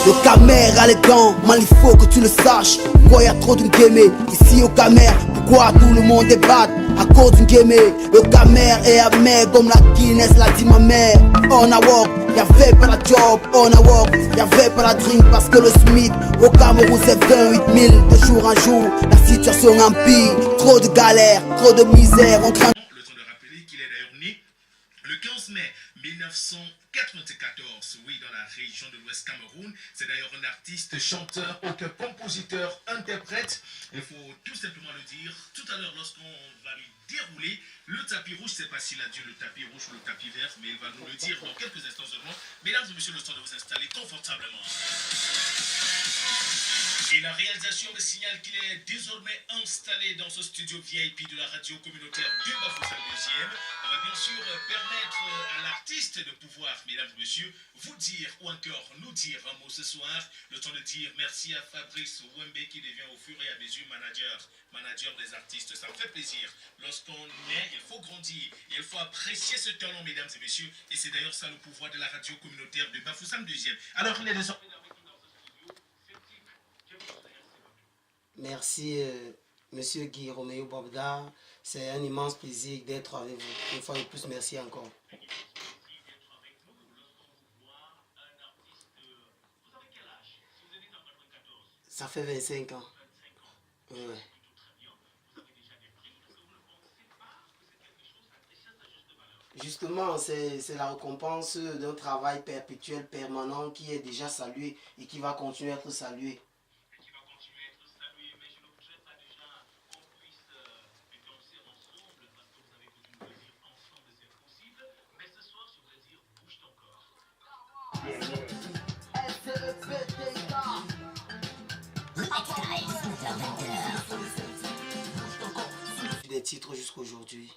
Le Camer a les dents, mal il faut que tu le saches. Pourquoi y a trop d'une Guémé ici au Camer? Pourquoi tout le monde est bad à cause d'une Guémé? Le Camer est amer comme la Guinness l'a dit ma mère. On a work, y'avait pas la job, on a work, y'avait pas la drink parce que le SMIC au Cameroun c'est 28 000 de jour en jour. La situation empire, trop de galères, trop de misère, on craint. Le temps de rappeler qu'il est d'ailleurs né le 15 mai 1994, oui, dans la région de l'Ouest Cameroun. C'est d'ailleurs un artiste, chanteur, auteur, compositeur, interprète. Il faut tout simplement le dire. Tout à l'heure, lorsqu'on va lui dérouler le tapis rouge, c'est pas s'il a dit le tapis rouge ou le tapis vert, mais il va nous le dire dans quelques instants seulement. Mesdames et messieurs, le temps de vous installer confortablement. Et la réalisation me signale qu'il est désormais installé dans ce studio VIP de la radio communautaire du Bafoussam 2e. On va bien sûr permettre à l'artiste de pouvoir, mesdames et messieurs, vous dire ou encore nous dire un mot ce soir. Le temps de dire merci à Fabrice Wembe qui devient au fur et à mesure manager des artistes. Ça me fait plaisir. Lorsqu'on est, il faut grandir. Il faut apprécier ce talent, mesdames et messieurs. Et c'est d'ailleurs ça le pouvoir de la radio communautaire du Bafoussam 2e. Alors, il est désormais... Merci, Monsieur Guy Roméo Bobda. C'est un immense plaisir d'être avec vous. Une fois de plus, merci encore. Ça fait 25 ans. Ouais. Justement, c'est la récompense d'un travail perpétuel, permanent, qui est déjà salué et qui va continuer à être salué. Des titres jusqu'à aujourd'hui.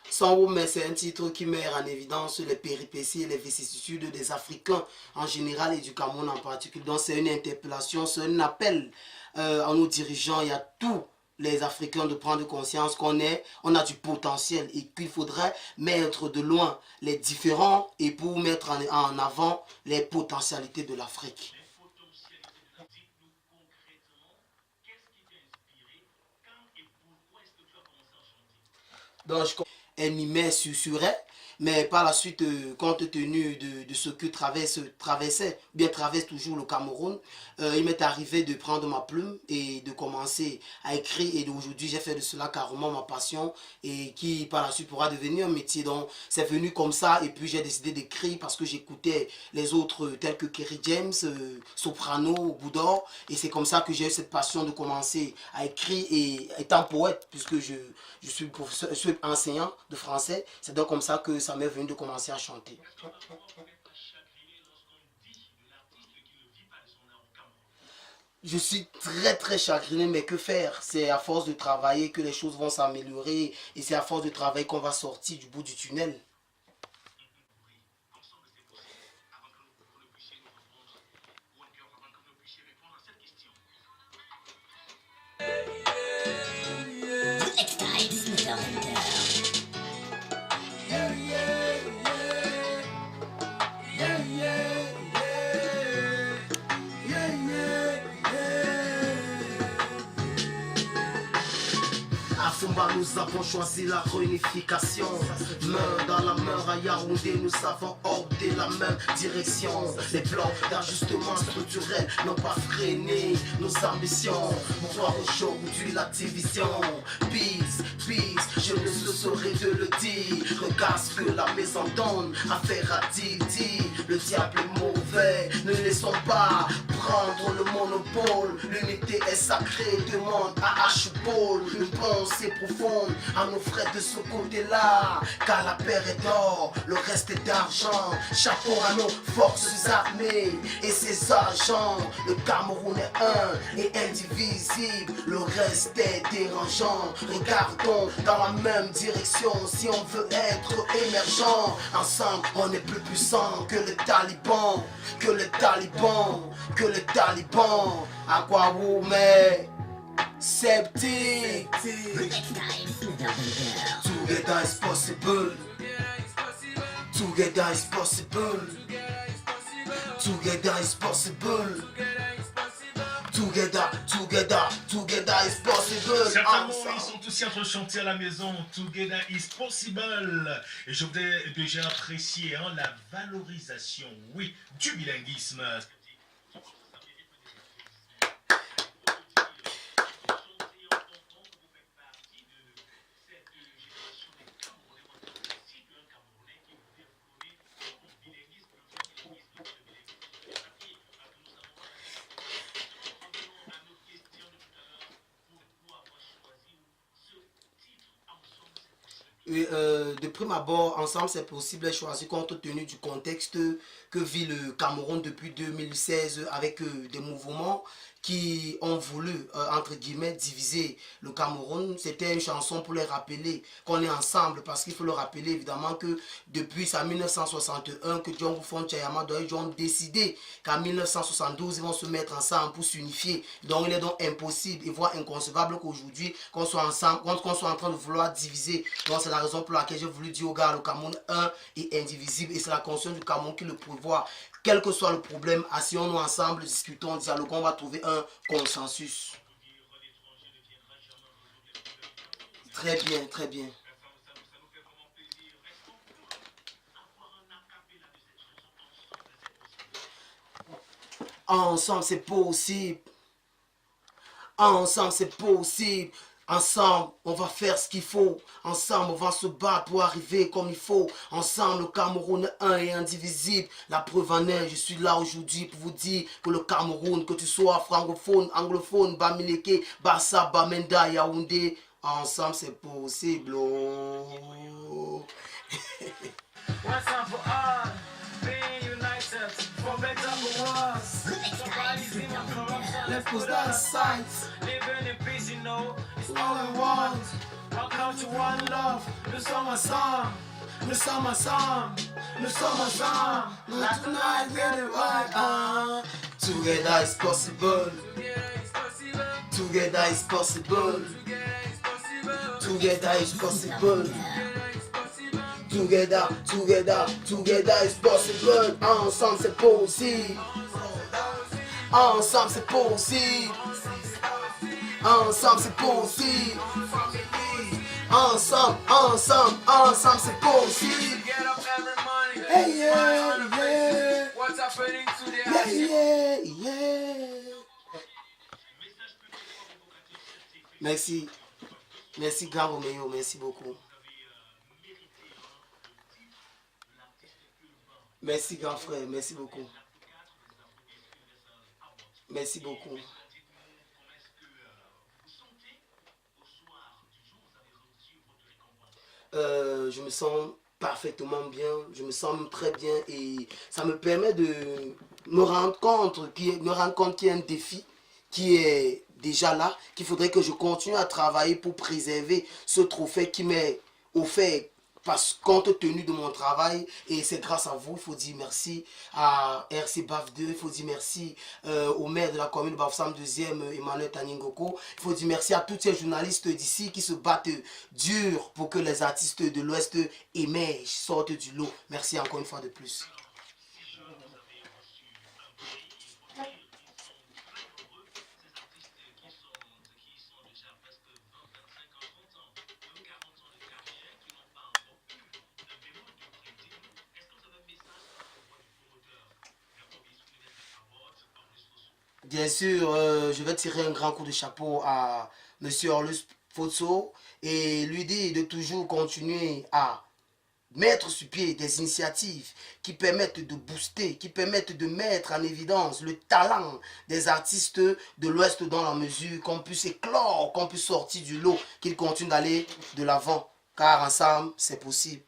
Sans vous, mais c'est un titre qui met en évidence les péripéties et les vicissitudes des Africains en général et du Cameroun en particulier. Donc c'est une interpellation, c'est un appel à nos dirigeants et à tous les Africains de prendre conscience on a du potentiel et qu'il faudrait mettre de loin les différents et pour mettre en avant les potentialités de l'Afrique. Donc, elle m'y met sur elle, mais par la suite, compte tenu de ce que traverse toujours le Cameroun, il m'est arrivé de prendre ma plume et de commencer à écrire. Et aujourd'hui, j'ai fait de cela carrément ma passion et qui par la suite pourra devenir un métier. Donc, c'est venu comme ça et puis j'ai décidé d'écrire parce que j'écoutais les autres tels que Kerry James, Soprano, Boudor. Et c'est comme ça que j'ai eu cette passion de commencer à écrire et étant poète, puisque je suis professeur, je suis enseignant de français. C'est donc comme ça que ça m'est venu de commencer à chanter. Je suis très chagriné, mais que faire? C'est à force de travailler que les choses vont s'améliorer et c'est à force de travail qu'on va sortir du bout du tunnel. Nous avons choisi la réunification. Main dans la main à Yaoundé, nous avons opté la même direction. Les plans d'ajustement structurel n'ont pas freiné nos ambitions. Pour voir aujourd'hui la division. Peace, je ne cesserai de le dire. Regarde ce que la maison donne. Affaire à Didi, le diable est mauvais. Ne laissons pas prendre le monopole. L'unité est sacrée, demande à H-Ball. Une pensée profonde à nos frères de ce côté-là, car la paire est d'or, le reste est d'argent. Chapeau à nos forces armées et ses agents. Le Cameroun est un et indivisible, le reste est dérangeant. Regardons dans la même direction si on veut être émergent. Ensemble on est plus puissant que les talibans, que les talibans, que les talibans. À quoi vous met? Septic. Together is possible. Together is possible. Together is possible. Together is possible. Certainement, ils sont aussi en train de chanter à la maison. Together is possible. Et je voudrais déjà apprécier la valorisation, oui, du bilinguisme. De prime abord, ensemble c'est possible est choisi compte tenu du contexte que vit le Cameroun depuis 2016 avec des mouvements qui ont voulu, entre guillemets, diviser le Cameroun. C'était une chanson pour les rappeler qu'on est ensemble, parce qu'il faut le rappeler évidemment que depuis 1961 que Django Fon Tchayama ont décidé qu'en 1972 ils vont se mettre ensemble pour s'unifier. Donc il est donc impossible et voire inconcevable qu'aujourd'hui qu'on soit ensemble, qu'on soit en train de vouloir diviser. Donc c'est la raison pour laquelle j'ai voulu dire au gars, le Cameroun un et indivisible, et c'est la conscience du Cameroun qui le prévoit. Quel que soit le problème, asseyons-nous ensemble, discutons, dialoguons, on va trouver un consensus. Très bien, très bien. Ensemble, c'est possible. Ensemble, c'est possible. Ensemble, on va faire ce qu'il faut. Ensemble, on va se battre pour arriver comme il faut. Ensemble, le Cameroun est un et indivisible. La preuve en est, je suis là aujourd'hui pour vous dire que le Cameroun, que tu sois francophone, anglophone, Bamileke, Bassa, Bamenda, Yaoundé, ensemble, c'est possible. Oh. One time for all, being united, for better for worse. Nobody's in your corruption, let's put that aside. Living in peace, you know, it's all we want. One country, one love, nous sommes ensemble. Nous sommes ensemble, nous sommes ensemble. Like tonight, get it right. Together is possible. Together is possible. Together is possible. Together is possible. Ensemble c'est possible. Ensemble c'est possible. Ensemble c'est possible. Ensemble c'est possible. Hey yeah. What's happening to the Yeah. Merci. Merci grand Roméo, merci beaucoup. Merci grand frère, merci beaucoup. Merci beaucoup. Je me sens parfaitement bien, je me sens très bien et ça me permet de me rendre compte qu'il y a un défi qui est déjà là, qu'il faudrait que je continue à travailler pour préserver ce trophée qui m'est offert parce compte tenu de mon travail, et c'est grâce à vous. Il faut dire merci à RC BAF 2, il faut dire merci au maire de la commune de Bafoussam 2e, Emmanuel Taningoko. Il faut dire merci à tous ces journalistes d'ici qui se battent dur pour que les artistes de l'Ouest émergent, sortent du lot. Merci encore une fois de plus. Bien sûr, je vais tirer un grand coup de chapeau à M. Orlus Fotso et lui dire de toujours continuer à mettre sur pied des initiatives qui permettent de booster, qui permettent de mettre en évidence le talent des artistes de l'Ouest dans la mesure qu'on puisse éclore, qu'on puisse sortir du lot, qu'ils continuent d'aller de l'avant, car ensemble, c'est possible.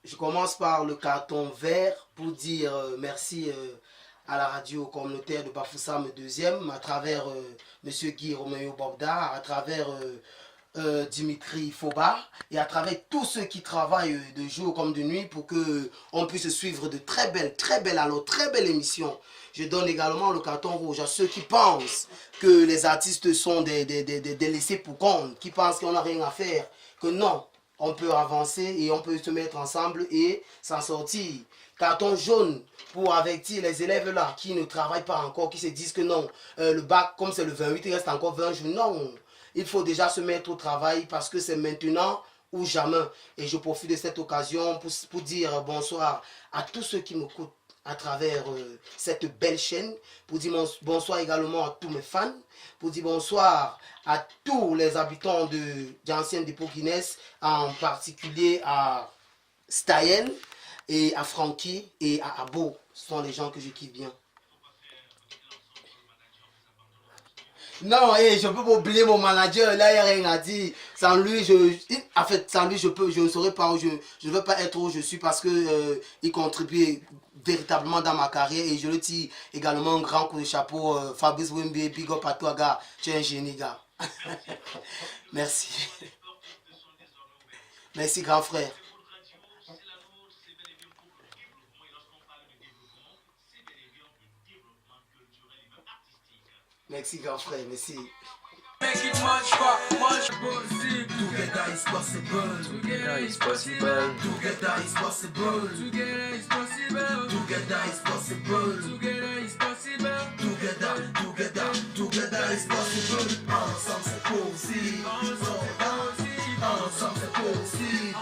Je commence par le carton vert pour dire merci à la radio communautaire de Bafoussam 2e, à travers Monsieur Guy Roméo Bobda, à travers Dimitri Foba et à travers tous ceux qui travaillent de jour comme de nuit pour qu'on puisse suivre de très belles émissions. Je donne également le carton rouge à ceux qui pensent que les artistes sont des laissés pour compte, qui pensent qu'on n'a rien à faire, que non, on peut avancer et on peut se mettre ensemble et s'en sortir. Carton jaune pour avertir les élèves là qui ne travaillent pas encore, qui se disent que non, le bac comme c'est le 28, il reste encore 20 jours. Non, il faut déjà se mettre au travail parce que c'est maintenant ou jamais. Et je profite de cette occasion pour dire bonsoir à tous ceux qui m'écoutent à travers cette belle chaîne, pour dire bonsoir également à tous mes fans, pour dire bonsoir à tous les habitants d'anciennes dépôts Guinness, en particulier à Staël et à Francky et à Abo. Ce sont les gens que je kiffe bien. Non, je peux pas oublier mon manager, là il n'y a rien à dire. Sans lui, sans lui, je ne saurais pas où je ne veux pas être où je suis parce que il contribue véritablement dans ma carrière et je le tire également un grand coup de chapeau. Fabrice Wimbe, big up à toi gars, tu es un génie gars. Merci. Merci grand frère. Merci grand frère, merci. Make it much possible. Together is possible. Together is possible. Together is possible. Together is possible. Together is possible. Together is possible. Together is possible. Ensemble c'est possible. Ensemble c'est possible.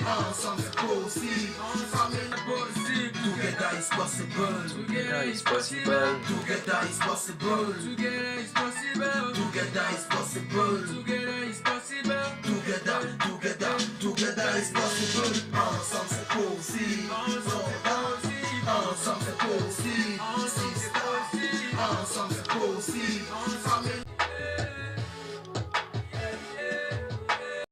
Ensemble c'est possible. Together is possible. Together is possible. Together is possible. Together is possible. Together is possible. Together is possible.